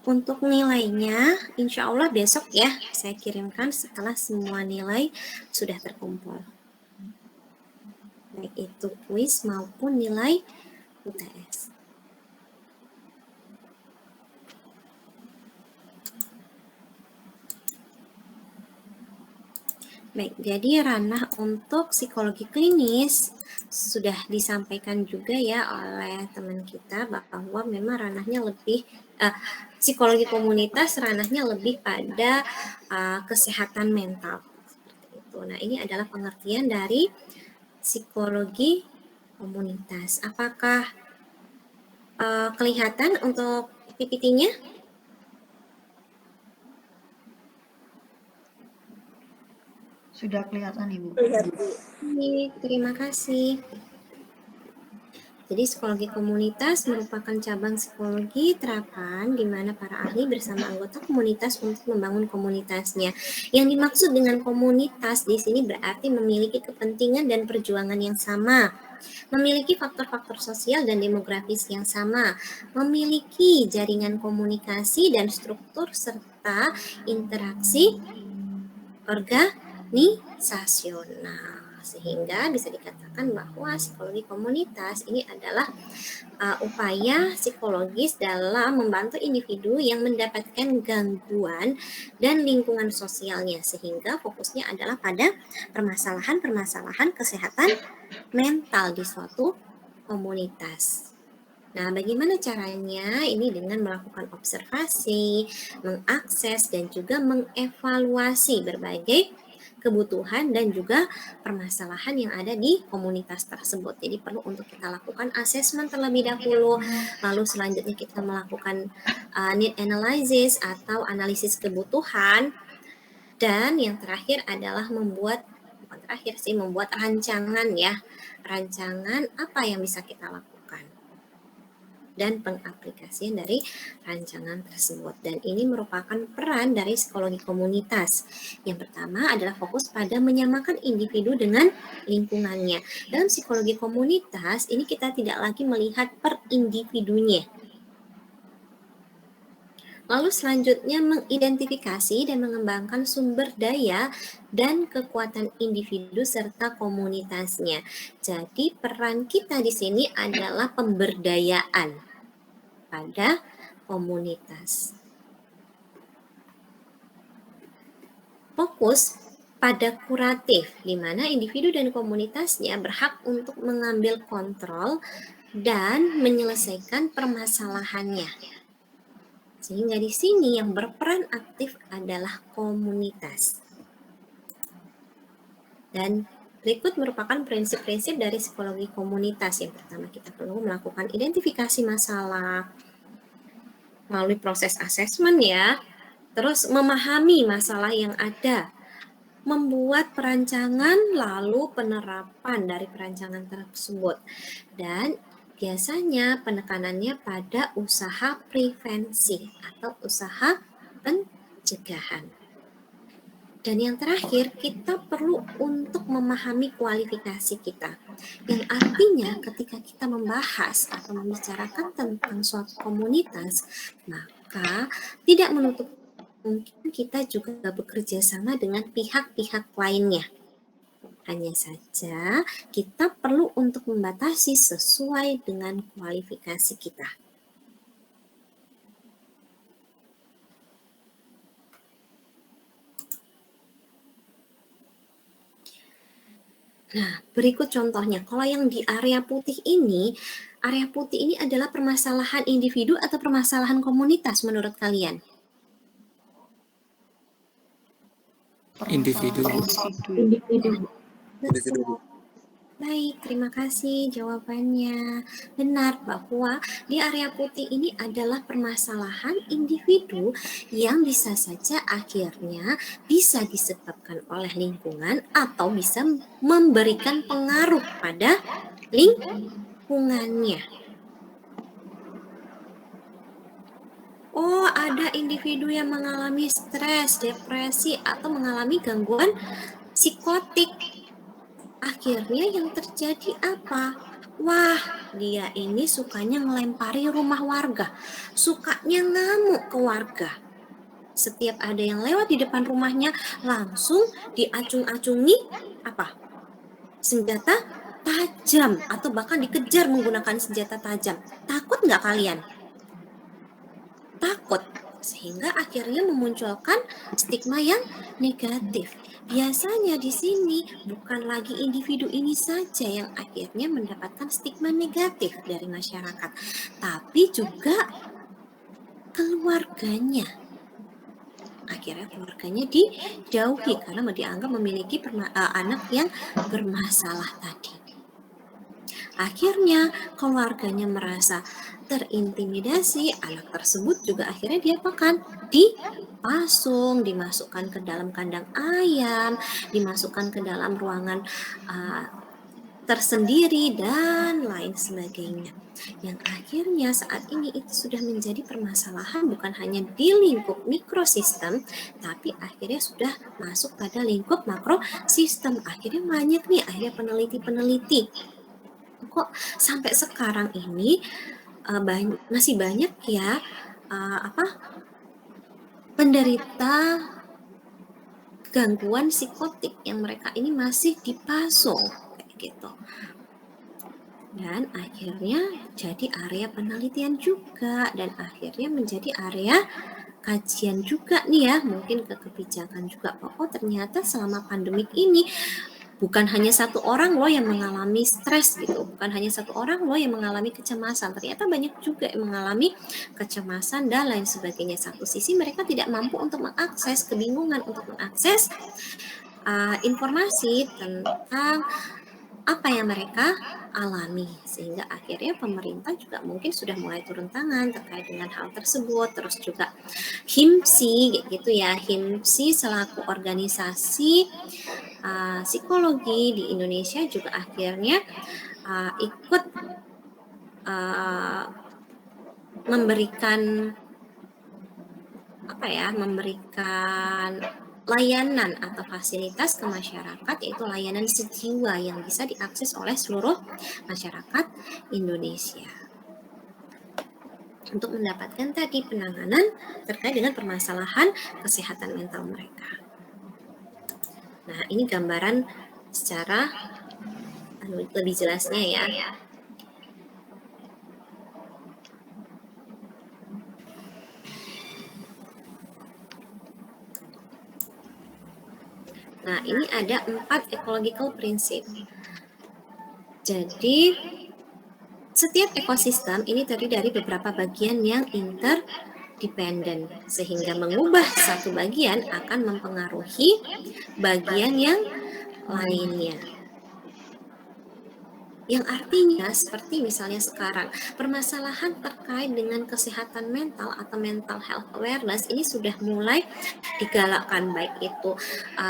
Untuk nilainya, insya Allah besok ya, saya kirimkan setelah semua nilai sudah terkumpul. Baik itu kuis maupun nilai UTS. Baik, jadi ranah untuk psikologi klinis sudah disampaikan juga ya oleh teman kita bahwa memang ranahnya lebih psikologi komunitas ranahnya lebih pada kesehatan mental seperti itu. Nah, ini adalah pengertian dari psikologi komunitas. Apakah kelihatan untuk PPT-nya? Sudah kelihatan, Ibu. Terima kasih. Jadi psikologi komunitas merupakan cabang psikologi terapan di mana para ahli bersama anggota komunitas untuk membangun komunitasnya. Yang dimaksud dengan komunitas di sini berarti memiliki kepentingan dan perjuangan yang sama, memiliki faktor-faktor sosial dan demografis yang sama, memiliki jaringan komunikasi dan struktur serta interaksi organisasional. Sehingga bisa dikatakan bahwa psikologi komunitas ini adalah upaya psikologis dalam membantu individu yang mendapatkan gangguan dan lingkungan sosialnya, sehingga fokusnya adalah pada permasalahan-permasalahan kesehatan mental di suatu komunitas. Nah, bagaimana caranya? Ini dengan melakukan observasi, mengakses, dan juga mengevaluasi berbagai kebutuhan dan juga permasalahan yang ada di komunitas tersebut. Jadi perlu untuk kita lakukan asesmen terlebih dahulu, lalu selanjutnya kita melakukan need analysis atau analisis kebutuhan, dan yang terakhir adalah membuat rancangan ya, rancangan apa yang bisa kita lakukan dan pengaplikasian dari rancangan tersebut. Dan ini merupakan peran dari psikologi komunitas. Yang pertama adalah fokus pada menyamakan individu dengan lingkungannya. Dalam psikologi komunitas, ini kita tidak lagi melihat per individunya. Lalu selanjutnya mengidentifikasi dan mengembangkan sumber daya dan kekuatan individu serta komunitasnya. Jadi peran kita di sini adalah pemberdayaan pada komunitas. Fokus pada kuratif, di mana individu dan komunitasnya berhak untuk mengambil kontrol dan menyelesaikan permasalahannya. Sehingga di sini yang berperan aktif adalah komunitas. Dan berikut merupakan prinsip-prinsip dari psikologi komunitas. Yang pertama, kita perlu melakukan identifikasi masalah melalui proses asesmen ya. Terus memahami masalah yang ada, membuat perancangan lalu penerapan dari perancangan tersebut. Dan biasanya penekanannya pada usaha prevensi atau usaha pencegahan. Dan yang terakhir, kita perlu untuk memahami kualifikasi kita. Yang artinya ketika kita membahas atau membicarakan tentang suatu komunitas, maka tidak menutup mungkin kita juga bekerja sama dengan pihak-pihak lainnya. Hanya saja kita perlu untuk membatasi sesuai dengan kualifikasi kita. Nah, berikut contohnya. Kalau yang di area putih ini adalah permasalahan individu atau permasalahan komunitas menurut kalian? Individu. Betul. Baik, terima kasih jawabannya. Benar bahwa di area putih ini adalah permasalahan individu yang bisa saja akhirnya bisa disebabkan oleh lingkungan atau bisa memberikan pengaruh pada lingkungannya. Oh, ada individu yang mengalami stres, depresi, atau mengalami gangguan psikotik. Akhirnya yang terjadi apa? Wah, dia ini sukanya ngelempari rumah warga, sukanya ngamuk ke warga. Setiap ada yang lewat di depan rumahnya, langsung diacung-acungi apa? Senjata tajam, atau bahkan dikejar menggunakan senjata tajam. Takut nggak kalian? Takut. Sehingga akhirnya memunculkan stigma yang negatif. Biasanya di sini bukan lagi individu ini saja yang akhirnya mendapatkan stigma negatif dari masyarakat, tapi juga keluarganya. Akhirnya keluarganya dijauhi karena dianggap memiliki anak yang bermasalah tadi. Akhirnya keluarganya merasa terintimidasi, anak tersebut juga akhirnya diapakan? Dipasung, dimasukkan ke dalam kandang ayam, dimasukkan ke dalam ruangan tersendiri, dan lain sebagainya. Yang akhirnya saat ini itu sudah menjadi permasalahan bukan hanya di lingkup mikrosistem, tapi akhirnya sudah masuk pada lingkup makrosistem. Akhirnya banyak nih, akhirnya peneliti-peneliti. Kok sampai sekarang ini masih banyak ya penderita gangguan psikotik yang mereka ini masih dipasung kayak gitu. Dan akhirnya jadi area penelitian juga, dan akhirnya menjadi area kajian juga nih ya, mungkin ke kebijakan juga. Oh ternyata selama pandemik ini bukan hanya satu orang loh yang mengalami stres gitu, bukan hanya satu orang loh yang mengalami kecemasan, ternyata banyak juga yang mengalami kecemasan dan lain sebagainya. Satu sisi mereka tidak mampu untuk mengakses, kebingungan untuk mengakses informasi tentang apa yang mereka alami, sehingga akhirnya pemerintah juga mungkin sudah mulai turun tangan terkait dengan hal tersebut. Terus juga HIMSI gitu ya, HIMSI selaku organisasi psikologi di Indonesia juga akhirnya ikut memberikan layanan atau fasilitas ke masyarakat, yaitu layanan sejiwa yang bisa diakses oleh seluruh masyarakat Indonesia untuk mendapatkan tadi penanganan terkait dengan permasalahan kesehatan mental mereka. Nah, ini gambaran secara lebih jelasnya ya. Nah, ini ada 4 ecological principle. Jadi, setiap ekosistem ini terdiri dari beberapa bagian yang interdependen, sehingga mengubah satu bagian akan mempengaruhi bagian yang lainnya. Yang artinya seperti misalnya sekarang, permasalahan terkait dengan kesehatan mental atau mental health awareness ini sudah mulai digalakkan, baik itu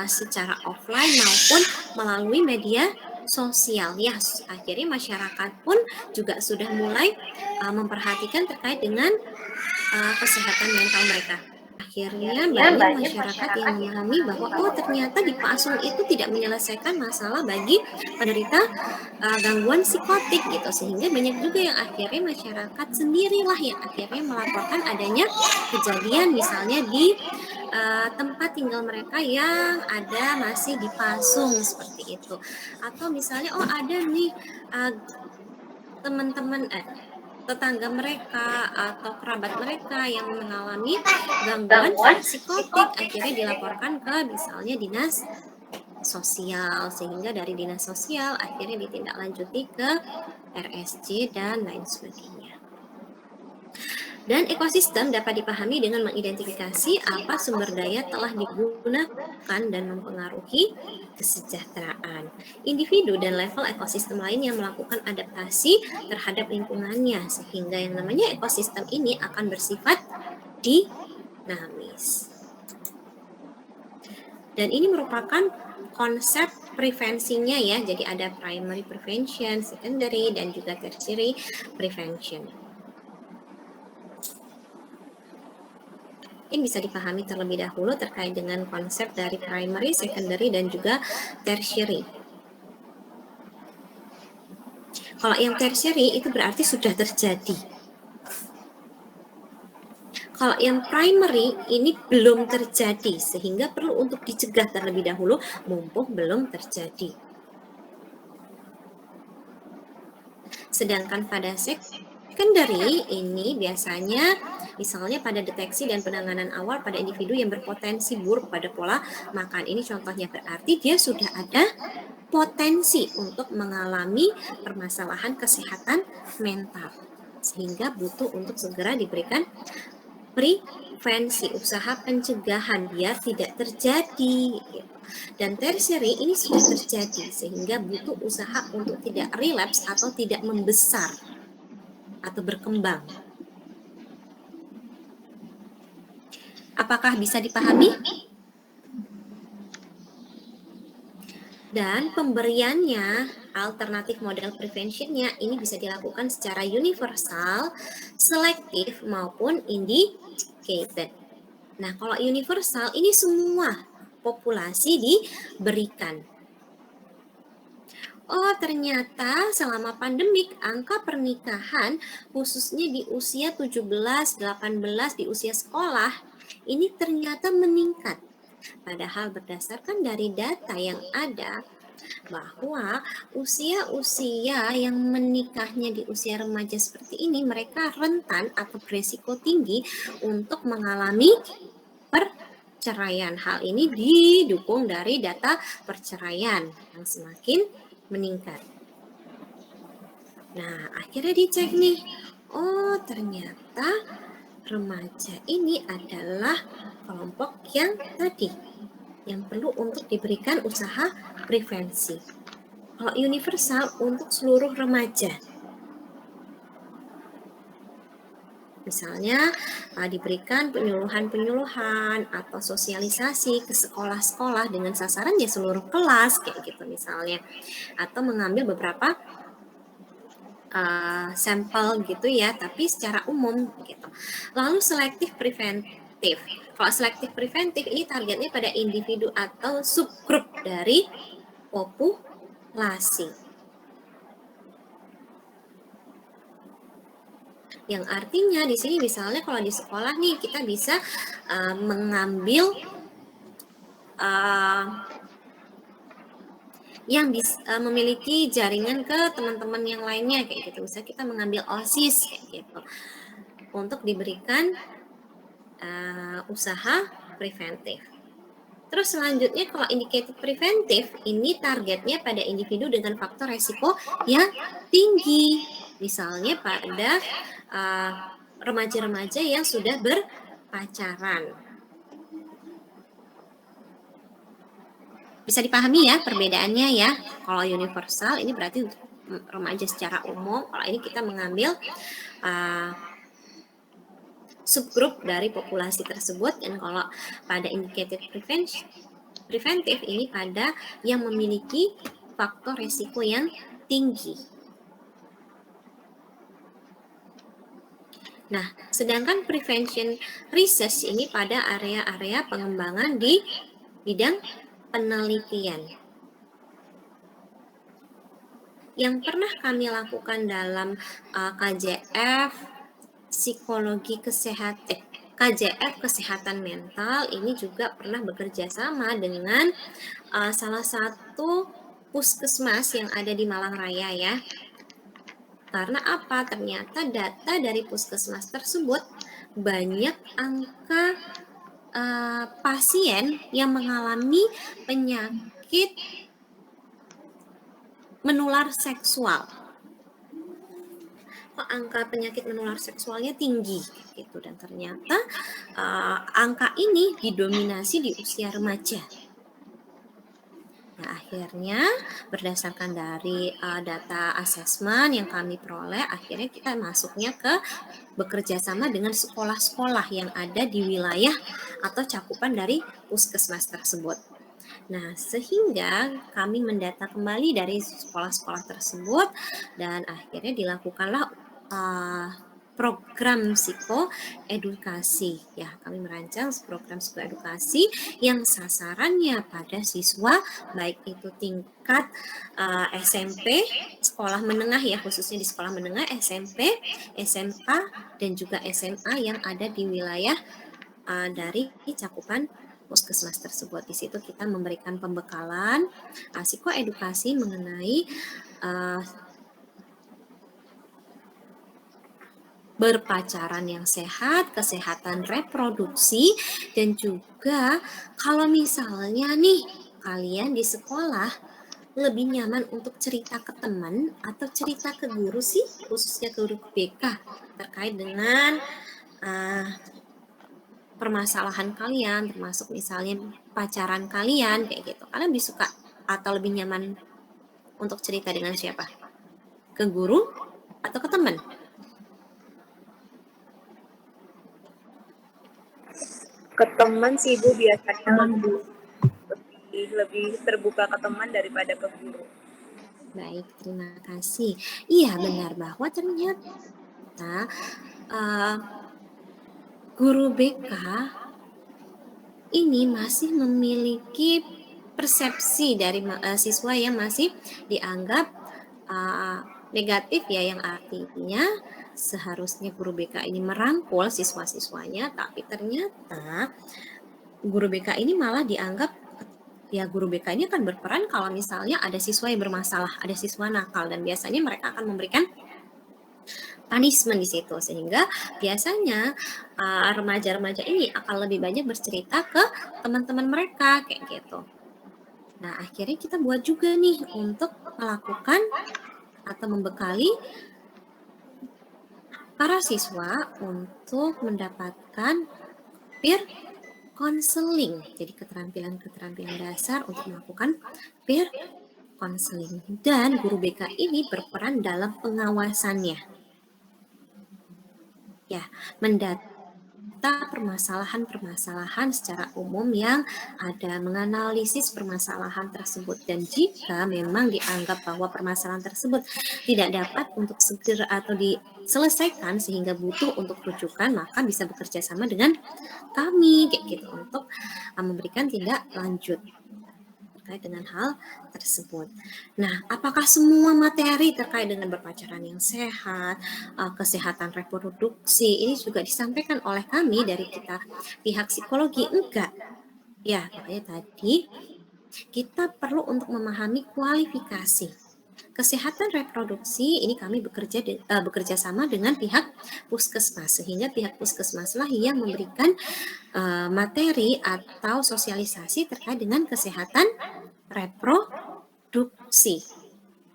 secara offline maupun melalui media sosial ya. Akhirnya masyarakat pun juga sudah mulai memperhatikan terkait dengan kesehatan mental mereka. Akhirnya banyak masyarakat yang memahami bahwa ternyata dipasung itu tidak menyelesaikan masalah bagi penderita gangguan psikotik gitu, sehingga banyak juga yang akhirnya masyarakat sendirilah yang akhirnya melaporkan adanya kejadian misalnya di tempat tinggal mereka yang ada masih dipasung seperti itu, atau misalnya ada nih teman-teman tetangga mereka atau kerabat mereka yang mengalami gangguan psikotik, akhirnya dilaporkan ke misalnya dinas sosial, sehingga dari dinas sosial akhirnya ditindaklanjuti ke RSJ dan lain sebagainya. Dan ekosistem dapat dipahami dengan mengidentifikasi apa sumber daya telah digunakan dan mempengaruhi kesejahteraan individu dan level ekosistem lain yang melakukan adaptasi terhadap lingkungannya, sehingga yang namanya ekosistem ini akan bersifat dinamis. Dan ini merupakan konsep prevensinya ya, jadi ada primary prevention, secondary, dan juga tertiary prevention. mungkin bisa dipahami terlebih dahulu terkait dengan konsep dari primary, secondary, dan juga tertiary. Kalau yang tertiary itu berarti sudah terjadi. Kalau yang primary ini belum terjadi, sehingga perlu untuk dicegah terlebih dahulu mumpung belum terjadi. Sedangkan pada secondary ini biasanya misalnya pada deteksi dan penanganan awal pada individu yang berpotensi buruk pada pola makan. Ini contohnya berarti dia sudah ada potensi untuk mengalami permasalahan kesehatan mental, sehingga butuh untuk segera diberikan prevensi, usaha pencegahan biar tidak terjadi. Dan tertiary ini sudah terjadi, sehingga butuh usaha untuk tidak relapse atau tidak membesar atau berkembang. Apakah bisa dipahami? Dan pemberiannya, alternatif model preventionnya ini bisa dilakukan secara universal, selektif, maupun indicated. Nah, kalau universal ini semua populasi diberikan. Oh, ternyata selama pandemik angka pernikahan khususnya di usia 17, 18 di usia sekolah ini ternyata meningkat. Padahal berdasarkan dari data yang ada bahwa usia-usia yang menikahnya di usia remaja seperti ini mereka rentan atau beresiko tinggi untuk mengalami perceraian. Hal ini didukung dari data perceraian yang semakin meningkat. Nah, akhirnya dicek nih. Oh, ternyata remaja ini adalah kelompok yang tadi yang perlu untuk diberikan usaha prevensi. Kalau universal untuk seluruh remaja. Misalnya diberikan penyuluhan-penyuluhan atau sosialisasi ke sekolah-sekolah dengan sasaran ya seluruh kelas kayak gitu misalnya. Atau mengambil beberapa sampel gitu ya, tapi secara umum gitu. Lalu selektif preventif. Kalau selektif preventif ini targetnya pada individu atau subgrup dari populasi. Yang artinya di sini misalnya kalau di sekolah nih kita bisa mengambil yang memiliki jaringan ke teman-teman yang lainnya kayak gitu. Misalnya kita mengambil OSIS kayak gitu untuk diberikan usaha preventif. Terus selanjutnya kalau indicated preventif ini targetnya pada individu dengan faktor resiko yang tinggi. Misalnya pada remaja-remaja yang sudah berpacaran. Bisa dipahami ya perbedaannya ya. Kalau universal ini berarti untuk remaja secara umum. Kalau ini kita mengambil subgrup dari populasi tersebut. Dan kalau pada indicated preventif ini pada yang memiliki faktor resiko yang tinggi. Nah, sedangkan prevention research ini pada area-area pengembangan di bidang penelitian. Yang pernah kami lakukan dalam KJF psikologi kesehatan, KJF kesehatan mental ini juga pernah bekerja sama dengan salah satu puskesmas yang ada di Malang Raya ya. Karena apa? Ternyata data dari puskesmas tersebut banyak angka pasien yang mengalami penyakit menular seksual. Kok angka penyakit menular seksualnya tinggi gitu, dan ternyata angka ini didominasi di usia remaja. Nah, akhirnya berdasarkan dari data asesmen yang kami peroleh, akhirnya kita masuknya ke bekerja sama dengan sekolah-sekolah yang ada di wilayah atau cakupan dari puskesmas tersebut. Nah, sehingga kami mendata kembali dari sekolah-sekolah tersebut dan akhirnya dilakukanlah program psikoedukasi. Ya, kami merancang program psikoedukasi yang sasarannya pada siswa baik itu tingkat SMP, sekolah menengah ya, khususnya di sekolah menengah, SMP, SMA, dan juga SMA yang ada di wilayah dari cakupan puskesmas tersebut. Di situ kita memberikan pembekalan psikoedukasi mengenai berpacaran yang sehat, kesehatan reproduksi, dan juga kalau misalnya nih kalian di sekolah lebih nyaman untuk cerita ke teman atau cerita ke guru sih, khususnya ke guru BK terkait dengan permasalahan kalian, termasuk misalnya pacaran kalian kayak gitu. Kalian lebih suka atau lebih nyaman untuk cerita dengan siapa? Ke guru atau ke teman? Ke teman sih Bu, biasanya lebih terbuka ke teman daripada ke guru. Baik, terima kasih. Iya, benar bahwa ternyata guru BK ini masih memiliki persepsi dari siswa yang masih dianggap negatif ya, yang artinya seharusnya guru BK ini merangkul siswa-siswanya, tapi ternyata guru BK ini malah dianggap ya guru BK ini akan berperan kalau misalnya ada siswa yang bermasalah, ada siswa nakal, dan biasanya mereka akan memberikan punishment di situ, sehingga biasanya remaja-remaja ini akan lebih banyak bercerita ke teman-teman mereka kayak gitu. Nah, akhirnya kita buat juga nih untuk melakukan atau membekali para siswa untuk mendapatkan peer counseling. Jadi keterampilan-keterampilan dasar untuk melakukan peer counseling. Dan guru BK ini berperan dalam pengawasannya. Ya, mendata permasalahan-permasalahan secara umum yang ada, menganalisis permasalahan tersebut, dan jika memang dianggap bahwa permasalahan tersebut tidak dapat untuk segera atau diselesaikan sehingga butuh untuk rujukan, maka bisa bekerja sama dengan kami kayak gitu untuk memberikan tindak lanjut terkait dengan hal tersebut. Nah, apakah semua materi terkait dengan berpacaran yang sehat, kesehatan reproduksi ini juga disampaikan oleh kami dari kita pihak psikologi? Enggak. Ya, makanya tadi kita perlu untuk memahami kualifikasi. Kesehatan reproduksi ini kami bekerja sama dengan pihak puskesmas, sehingga pihak puskesmaslah yang memberikan materi atau sosialisasi terkait dengan kesehatan reproduksi,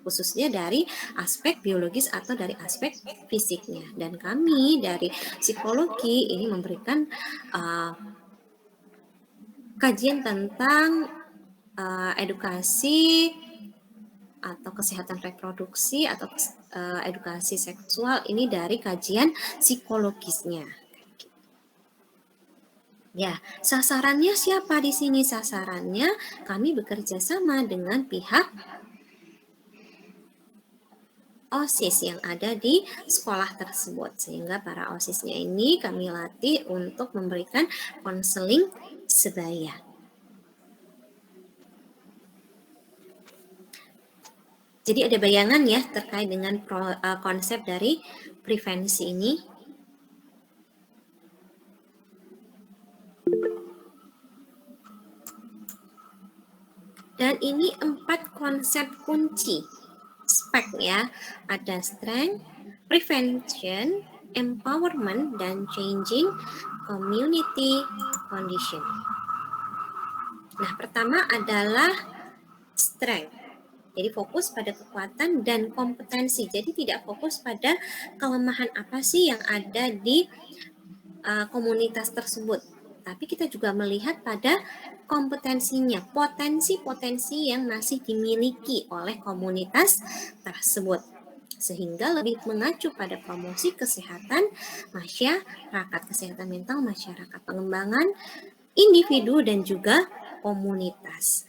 khususnya dari aspek biologis atau dari aspek fisiknya. Dan kami dari psikologi ini memberikan kajian tentang edukasi atau kesehatan reproduksi atau edukasi seksual ini dari kajian psikologisnya. Ya, sasarannya siapa di sini? Sasarannya kami bekerja sama dengan pihak OSIS yang ada di sekolah tersebut, sehingga para OSISnya ini kami latih untuk memberikan konseling sebaya. Jadi ada bayangan ya terkait dengan konsep dari prevensi ini. Dan ini 4 konsep kunci SPEC ya. Ada strength, prevention, empowerment, dan changing community condition. Nah, pertama adalah strength. Jadi fokus pada kekuatan dan kompetensi. Jadi tidak fokus pada kelemahan apa sih yang ada di komunitas tersebut. Tapi kita juga melihat pada kompetensinya, potensi-potensi yang masih dimiliki oleh komunitas tersebut. Sehingga lebih mengacu pada promosi kesehatan masyarakat, kesehatan mental masyarakat, pengembangan individu dan juga komunitas.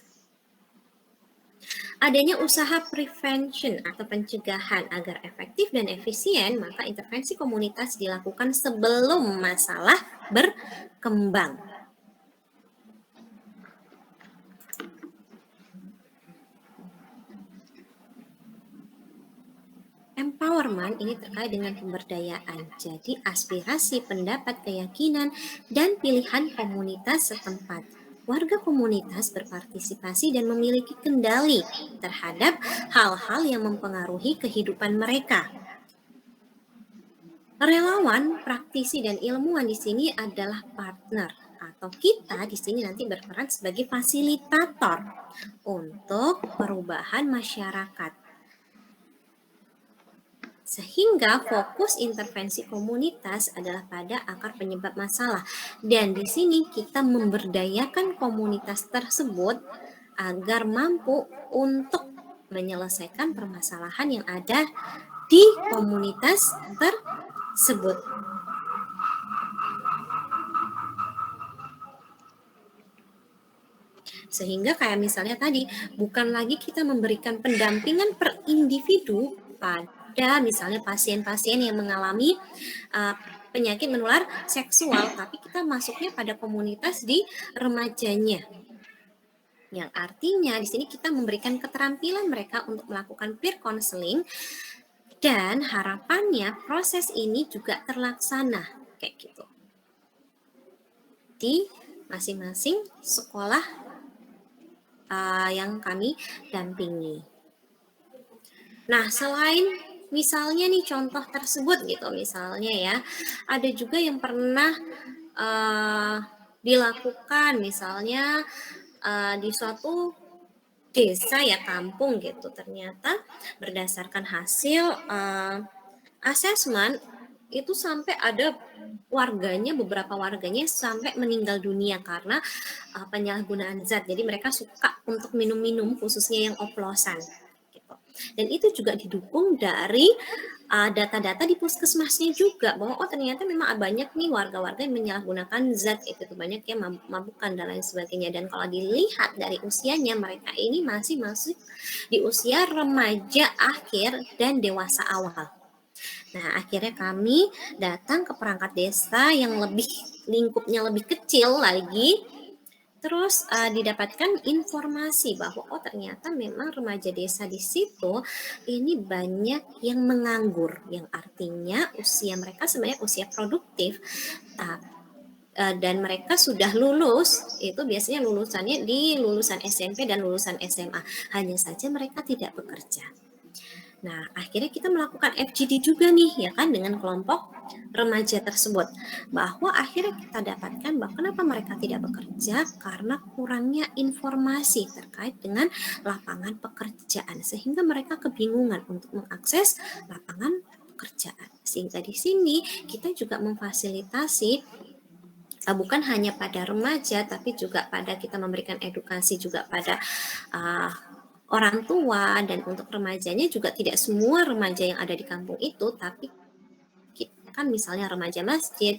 Adanya usaha prevention atau pencegahan agar efektif dan efisien, maka intervensi komunitas dilakukan sebelum masalah berkembang. Empowerment ini terkait dengan pemberdayaan. Jadi aspirasi, pendapat, keyakinan, dan pilihan komunitas setempat. Warga komunitas berpartisipasi dan memiliki kendali terhadap hal-hal yang mempengaruhi kehidupan mereka. Relawan, praktisi, dan ilmuwan di sini adalah partner atau kita di sini nanti berperan sebagai fasilitator untuk perubahan masyarakat. Sehingga fokus intervensi komunitas adalah pada akar penyebab masalah. Dan di sini kita memberdayakan komunitas tersebut agar mampu untuk menyelesaikan permasalahan yang ada di komunitas tersebut. Sehingga kayak misalnya tadi, bukan lagi kita memberikan pendampingan per individu pada misalnya pasien-pasien yang mengalami penyakit menular seksual, tapi kita masuknya pada komunitas di remajanya. Yang artinya di sini kita memberikan keterampilan mereka untuk melakukan peer counseling dan harapannya proses ini juga terlaksana kayak gitu di masing-masing sekolah yang kami dampingi. Nah, selain misalnya nih contoh tersebut gitu, misalnya ya, ada juga yang pernah dilakukan misalnya di suatu desa ya, kampung gitu, ternyata berdasarkan hasil asesmen itu sampai ada warganya, beberapa warganya sampai meninggal dunia karena penyalahgunaan zat. Jadi mereka suka untuk minum-minum khususnya yang oplosan. Dan itu juga didukung dari data-data di puskesmasnya juga bahwa ternyata memang banyak nih warga-warga yang menyalahgunakan zat itu, banyak yang mabukan dan lain sebagainya. Dan kalau dilihat dari usianya, mereka ini masih di usia remaja akhir dan dewasa awal. Nah, akhirnya kami datang ke perangkat desa yang lingkupnya lebih kecil lagi. Terus didapatkan informasi bahwa ternyata memang remaja desa di situ ini banyak yang menganggur, yang artinya usia mereka sebenarnya usia produktif, dan mereka sudah lulus, itu biasanya lulusannya di lulusan SMP dan lulusan SMA, hanya saja mereka tidak bekerja. Nah, akhirnya kita melakukan FGD juga nih, ya kan, dengan kelompok remaja tersebut. Bahwa akhirnya kita dapatkan bahwa kenapa mereka tidak bekerja, karena kurangnya informasi terkait dengan lapangan pekerjaan. Sehingga mereka kebingungan untuk mengakses lapangan pekerjaan. Sehingga di sini kita juga memfasilitasi bukan hanya pada remaja, tapi juga pada kita memberikan edukasi juga pada orang tua, dan untuk remajanya juga tidak semua remaja yang ada di kampung itu, tapi kita kan misalnya remaja masjid,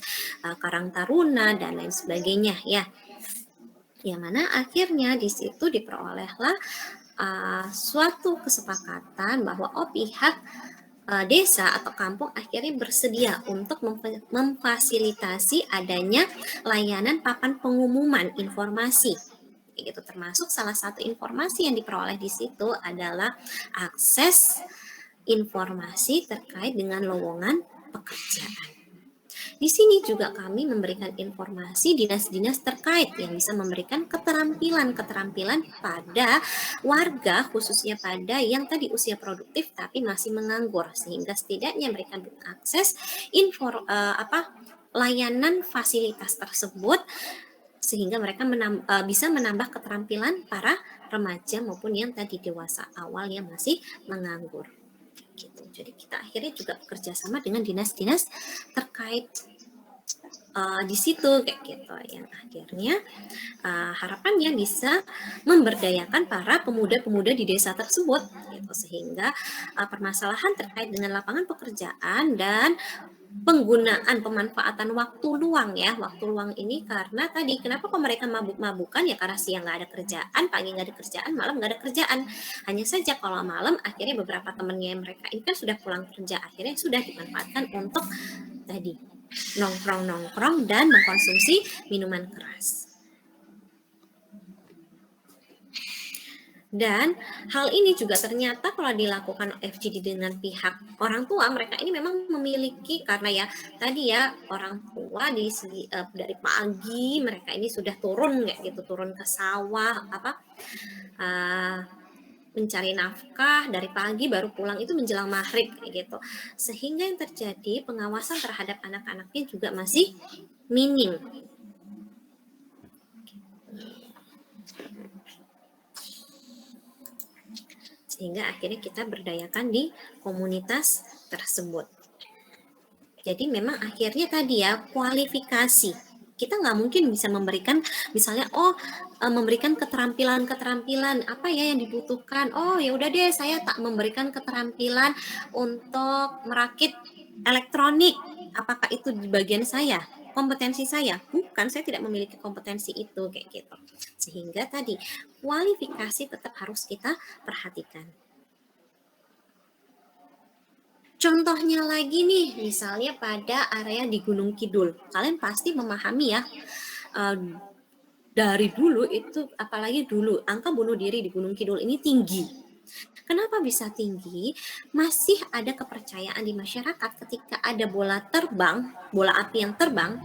Karang Taruna, dan lain sebagainya ya. Yang mana akhirnya di situ diperolehlah suatu kesepakatan bahwa pihak desa atau kampung akhirnya bersedia untuk memfasilitasi adanya layanan papan pengumuman informasi. Gitu, termasuk salah satu informasi yang diperoleh di situ adalah akses informasi terkait dengan lowongan pekerjaan. Di sini juga kami memberikan informasi dinas-dinas terkait yang bisa memberikan keterampilan pada warga, khususnya pada yang tadi usia produktif tapi masih menganggur, sehingga setidaknya mereka mengakses layanan fasilitas tersebut, sehingga mereka bisa menambah keterampilan para remaja maupun yang tadi dewasa awal yang masih menganggur. Gitu. Jadi kita akhirnya juga bekerja sama dengan dinas-dinas terkait di situ kayak gitu, yang akhirnya harapannya bisa memberdayakan para pemuda-pemuda di desa tersebut gitu, sehingga permasalahan terkait dengan lapangan pekerjaan dan penggunaan pemanfaatan waktu luang ya. Waktu luang ini karena tadi kenapa kok mereka mabuk-mabukan ya, karena siang nggak ada kerjaan, pagi nggak ada kerjaan, malam nggak ada kerjaan. Hanya saja kalau malam akhirnya beberapa temennya mereka ini kan sudah pulang kerja, akhirnya sudah dimanfaatkan untuk tadi nongkrong-nongkrong dan mengkonsumsi minuman keras. Dan hal ini juga ternyata kalau dilakukan FGD dengan pihak orang tua, mereka ini memang memiliki, karena ya tadi ya orang tua dari pagi mereka ini sudah turun kayak gitu, turun ke sawah mencari nafkah dari pagi, baru pulang itu menjelang maghrib kayak gitu. Sehingga yang terjadi pengawasan terhadap anak-anaknya juga masih minim. Sehingga akhirnya kita berdayakan di komunitas tersebut. Jadi memang akhirnya tadi ya kualifikasi. Kita nggak mungkin bisa memberikan misalnya memberikan keterampilan apa ya yang dibutuhkan. Oh ya udah deh, saya tak memberikan keterampilan untuk merakit elektronik. Apakah itu di bagian saya? Kompetensi saya? Bukan, saya tidak memiliki kompetensi itu kayak gitu. Sehingga tadi kualifikasi tetap harus kita perhatikan. Contohnya lagi nih, misalnya pada area di Gunung Kidul. Kalian pasti memahami ya, dari dulu itu, apalagi dulu, angka bunuh diri di Gunung Kidul ini tinggi. Kenapa bisa tinggi? Masih ada kepercayaan di masyarakat ketika ada bola api yang terbang,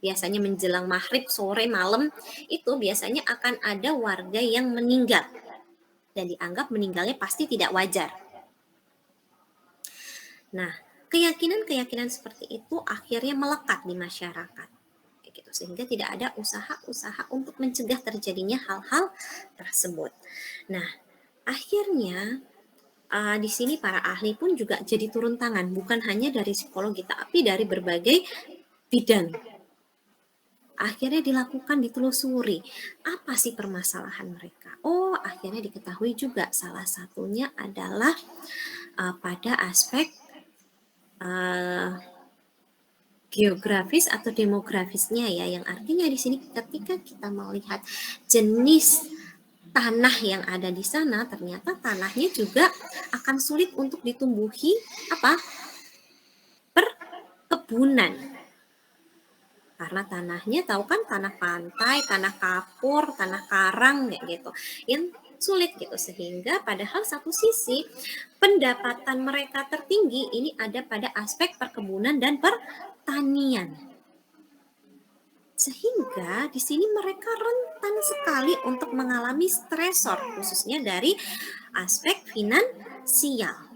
biasanya menjelang maghrib, sore, malam, itu biasanya akan ada warga yang meninggal. Dan dianggap meninggalnya pasti tidak wajar. Nah, keyakinan-keyakinan seperti itu akhirnya melekat di masyarakat. Gitu, sehingga tidak ada usaha-usaha untuk mencegah terjadinya hal-hal tersebut. Nah, akhirnya di sini para ahli pun juga jadi turun tangan, bukan hanya dari psikologi, tapi dari berbagai bidang. Akhirnya dilakukan, ditelusuri, apa sih permasalahan mereka. Oh, akhirnya diketahui juga salah satunya adalah pada aspek geografis atau demografisnya ya, yang artinya di sini ketika kita melihat jenis tanah yang ada di sana, ternyata tanahnya juga akan sulit untuk ditumbuhi perkebunan. Karena tanahnya tahu kan, tanah pantai, tanah kapur, tanah karang kayak gitu. Yang sulit gitu, sehingga padahal satu sisi pendapatan mereka tertinggi ini ada pada aspek perkebunan dan pertanian. Sehingga di sini mereka rentan sekali untuk mengalami stresor, khususnya dari aspek finansial.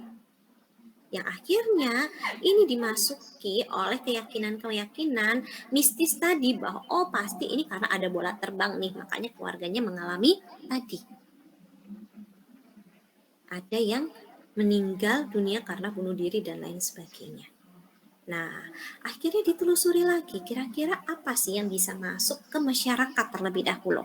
Yang akhirnya ini dimasuki oleh keyakinan-keyakinan mistis tadi, bahwa oh pasti ini karena ada bola terbang nih, makanya keluarganya mengalami tadi. Ada yang meninggal dunia karena bunuh diri dan lain sebagainya. Nah, akhirnya ditelusuri lagi, kira-kira apa sih yang bisa masuk ke masyarakat terlebih dahulu.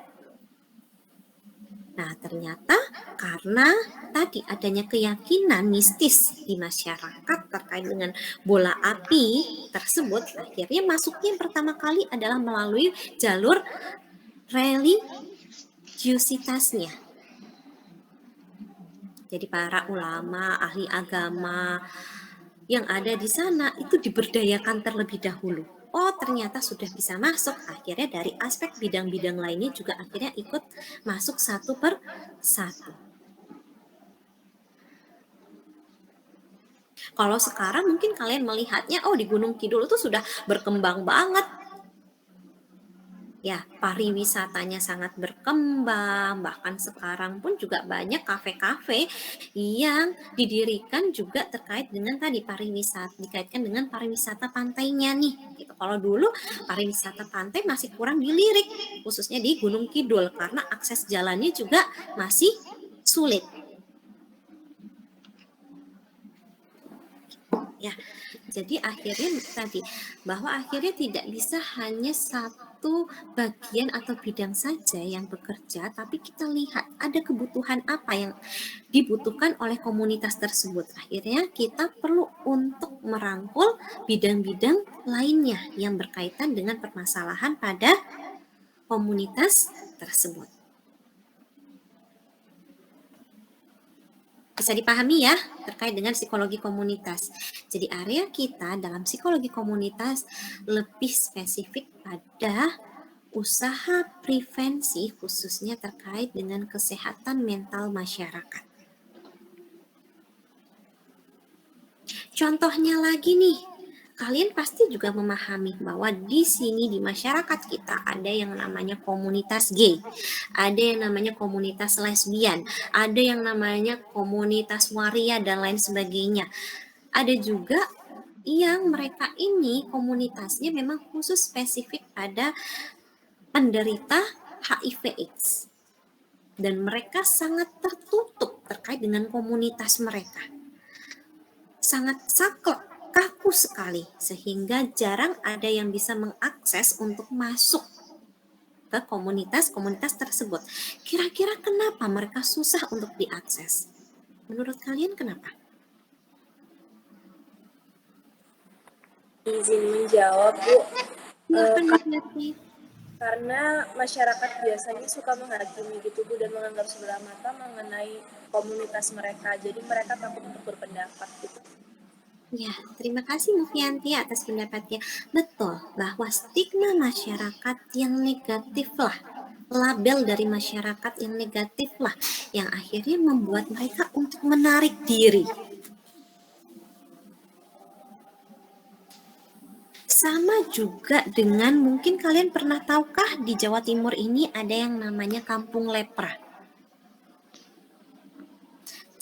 Nah, ternyata karena tadi adanya keyakinan mistis di masyarakat terkait dengan bola api tersebut, akhirnya masuknya yang pertama kali adalah melalui jalur religiusitasnya. Jadi para ulama, ahli agama yang ada di sana itu diberdayakan terlebih dahulu. Oh, ternyata sudah bisa masuk. Akhirnya dari aspek bidang-bidang lainnya juga akhirnya ikut masuk satu per satu. Kalau sekarang mungkin kalian melihatnya, oh di Gunung Kidul itu sudah berkembang banget. Ya, pariwisatanya sangat berkembang, bahkan sekarang pun juga banyak kafe-kafe yang didirikan juga terkait dengan tadi pariwisata, dikaitkan dengan pariwisata pantainya nih. Gitu. Kalau dulu pariwisata pantai masih kurang dilirik, khususnya di Gunung Kidul, karena akses jalannya juga masih sulit. Ya, jadi akhirnya tadi bahwa akhirnya tidak bisa hanya satu satu bagian atau bidang saja yang bekerja, tapi kita lihat ada kebutuhan apa yang dibutuhkan oleh komunitas tersebut. Akhirnya kita perlu untuk merangkul bidang-bidang lainnya yang berkaitan dengan permasalahan pada komunitas tersebut. Bisa dipahami ya terkait dengan psikologi komunitas. Jadi area kita dalam psikologi komunitas lebih spesifik pada usaha prevensi khususnya terkait dengan kesehatan mental masyarakat. Contohnya lagi nih, kalian pasti juga memahami bahwa di sini di masyarakat kita ada yang namanya komunitas gay, ada yang namanya komunitas lesbian, ada yang namanya komunitas waria dan lain sebagainya. Ada juga yang mereka ini komunitasnya memang khusus spesifik pada penderita HIV/AIDS. Dan mereka sangat tertutup terkait dengan komunitas mereka. Sangat saklek, kaku sekali, sehingga jarang ada yang bisa mengakses untuk masuk ke komunitas-komunitas tersebut. Kira-kira kenapa mereka susah untuk diakses? Menurut kalian kenapa? Izin menjawab, Bu. Silahkan Yati. Karena masyarakat biasanya suka menghakimi gitu, Bu, dan menganggap sebelah mata mengenai komunitas mereka. Jadi mereka takut untuk berpendapat gitu. Ya, terima kasih Mufianti atas pendapatnya. Betul, bahwa stigma masyarakat yang negatif lah, label dari masyarakat yang negatif lah, yang akhirnya membuat mereka untuk menarik diri. Sama juga dengan mungkin kalian pernah tahukah di Jawa Timur ini ada yang namanya Kampung Lepra.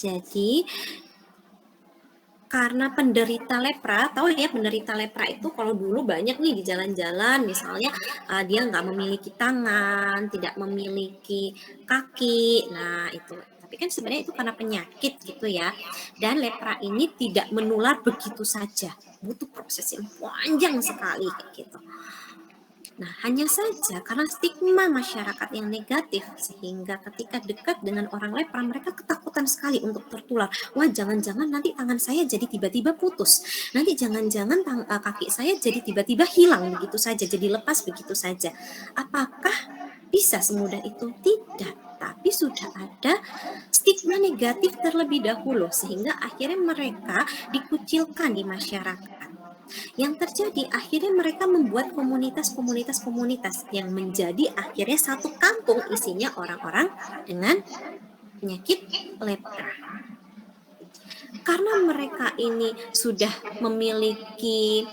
Jadi karena penderita lepra, tahu ya penderita lepra itu kalau dulu banyak nih di jalan-jalan, misalnya dia nggak memiliki tangan, tidak memiliki kaki, nah itu. Tapi kan sebenarnya itu karena penyakit gitu ya. Dan lepra ini tidak menular begitu saja, butuh proses yang panjang sekali kayak gitu. Nah, hanya saja karena stigma masyarakat yang negatif, sehingga ketika dekat dengan orang lepra, mereka ketakutan sekali untuk tertular. Wah, jangan-jangan nanti tangan saya jadi tiba-tiba putus. Nanti jangan-jangan kaki saya jadi tiba-tiba hilang begitu saja, jadi lepas begitu saja. Apakah bisa semudah itu? Tidak. Tapi sudah ada stigma negatif terlebih dahulu, sehingga akhirnya mereka dikucilkan di masyarakat. Yang terjadi akhirnya mereka membuat komunitas-komunitas yang menjadi akhirnya satu kampung isinya orang-orang dengan penyakit lepra. Karena mereka ini sudah memiliki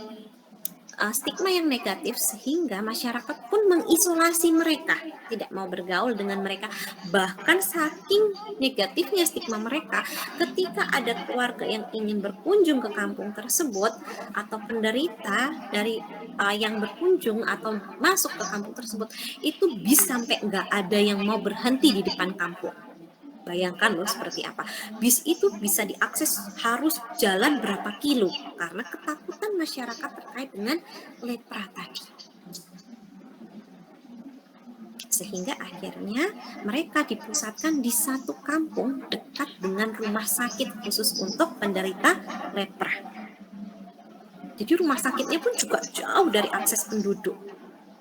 stigma yang negatif, sehingga masyarakat pun mengisolasi mereka, tidak mau bergaul dengan mereka. Bahkan saking negatifnya stigma mereka, ketika ada keluarga yang ingin berkunjung ke kampung tersebut atau penderita dari yang berkunjung atau masuk ke kampung tersebut, itu bisa sampai nggak ada yang mau berhenti di depan kampung. Bayangkan loh seperti apa. Bis itu bisa diakses harus jalan berapa kilo karena ketakutan masyarakat terkait dengan lepra tadi. Sehingga akhirnya mereka dipusatkan di satu kampung dekat dengan rumah sakit khusus untuk penderita lepra. Jadi rumah sakitnya pun juga jauh dari akses penduduk.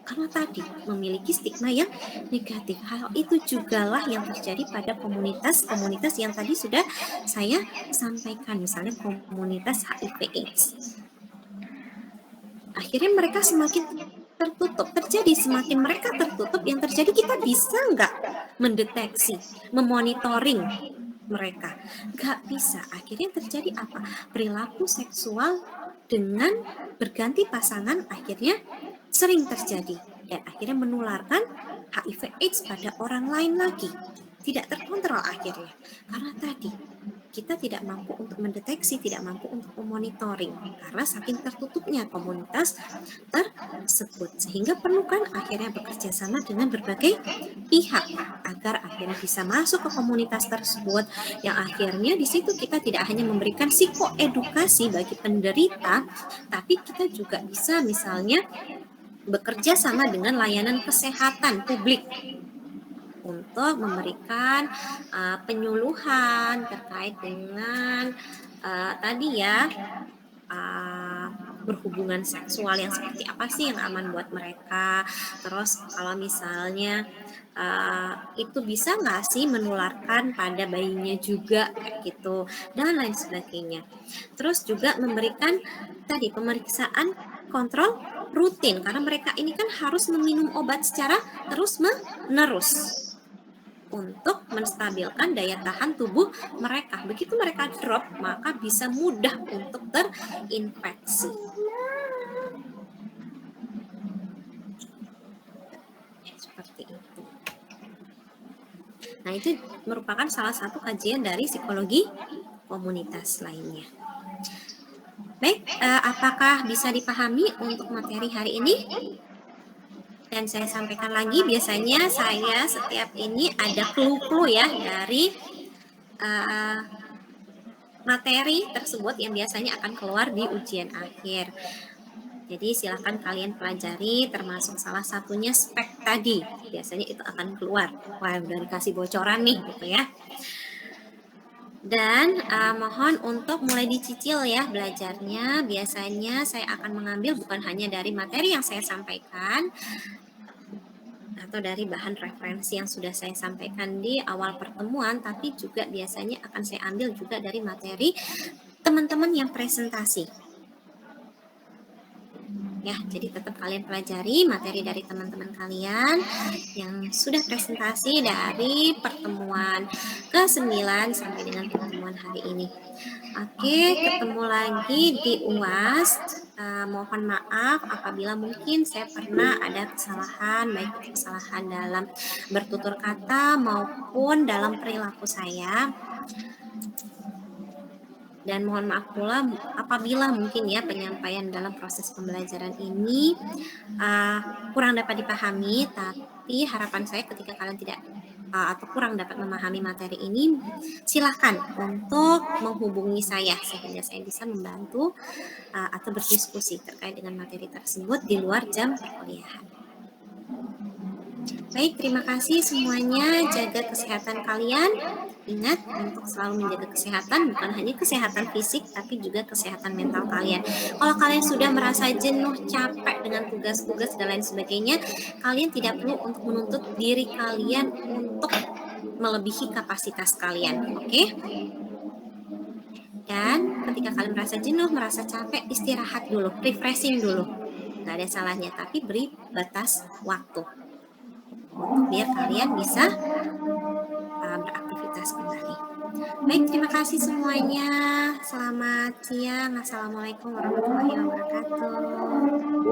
Karena tadi memiliki stigma yang negatif. Hal itu jugalah yang terjadi pada komunitas-komunitas yang tadi sudah saya sampaikan, misalnya komunitas HIV/AIDS. Akhirnya mereka semakin tertutup, semakin mereka tertutup, yang terjadi kita bisa nggak mendeteksi, memonitoring mereka? Nggak bisa. Akhirnya terjadi apa? Perilaku seksual dengan berganti pasangan akhirnya sering terjadi dan akhirnya menularkan HIV/AIDS pada orang lain lagi. Tidak terkontrol akhirnya. Karena tadi kita tidak mampu untuk mendeteksi, tidak mampu untuk memonitoring karena saking tertutupnya komunitas tersebut. Sehingga perlukan akhirnya bekerja sama dengan berbagai pihak agar akhirnya bisa masuk ke komunitas tersebut, yang akhirnya di situ kita tidak hanya memberikan psikoedukasi bagi penderita, tapi kita juga bisa misalnya bekerja sama dengan layanan kesehatan publik untuk memberikan penyuluhan terkait dengan tadi ya, berhubungan seksual yang seperti apa sih yang aman buat mereka. Terus kalau misalnya itu bisa nggak sih menularkan pada bayinya juga kayak gitu dan lain sebagainya. Terus juga memberikan tadi pemeriksaan kontrol rutin karena mereka ini kan harus meminum obat secara terus menerus untuk menstabilkan daya tahan tubuh mereka. Begitu mereka drop, maka bisa mudah untuk terinfeksi. Seperti itu. Nah, itu merupakan salah satu kajian dari psikologi komunitas lainnya. Baik, apakah bisa dipahami untuk materi hari ini? Dan saya sampaikan lagi, biasanya saya setiap ini ada clue-clue ya dari materi tersebut yang biasanya akan keluar di ujian akhir. Jadi silahkan kalian pelajari, termasuk salah satunya spek tadi. Biasanya itu akan keluar. Wah, udah dikasih bocoran nih gitu ya. Dan mohon untuk mulai dicicil ya belajarnya. Biasanya saya akan mengambil bukan hanya dari materi yang saya sampaikan, atau dari bahan referensi yang sudah saya sampaikan di awal pertemuan, tapi juga biasanya akan saya ambil juga dari materi teman-teman yang presentasi. Ya, jadi tetap kalian pelajari materi dari teman-teman kalian yang sudah presentasi dari pertemuan ke-9 sampai dengan pertemuan hari ini. Oke, ketemu lagi di UAS. Mohon maaf apabila mungkin saya pernah ada kesalahan, baik itu kesalahan dalam bertutur kata maupun dalam perilaku saya. Dan mohon maaf pula apabila mungkin ya penyampaian dalam proses pembelajaran ini kurang dapat dipahami, tapi harapan saya ketika kalian tidak atau kurang dapat memahami materi ini, silahkan untuk menghubungi saya sehingga saya bisa membantu atau berdiskusi terkait dengan materi tersebut di luar jam perkuliahan. Baik, terima kasih semuanya. Jaga kesehatan kalian. Ingat untuk selalu menjaga kesehatan, bukan hanya kesehatan fisik, tapi juga kesehatan mental kalian. Kalau kalian sudah merasa jenuh, capek dengan tugas-tugas dan lain sebagainya, kalian tidak perlu untuk menuntut diri kalian untuk melebihi kapasitas kalian. Oke? Dan ketika kalian merasa jenuh, merasa capek, istirahat dulu, refreshing dulu. Nggak ada salahnya, tapi beri batas waktu untuk biar kalian bisa beraktivitas kembali. Baik, terima kasih semuanya. Selamat siang. Assalamualaikum warahmatullahi wabarakatuh.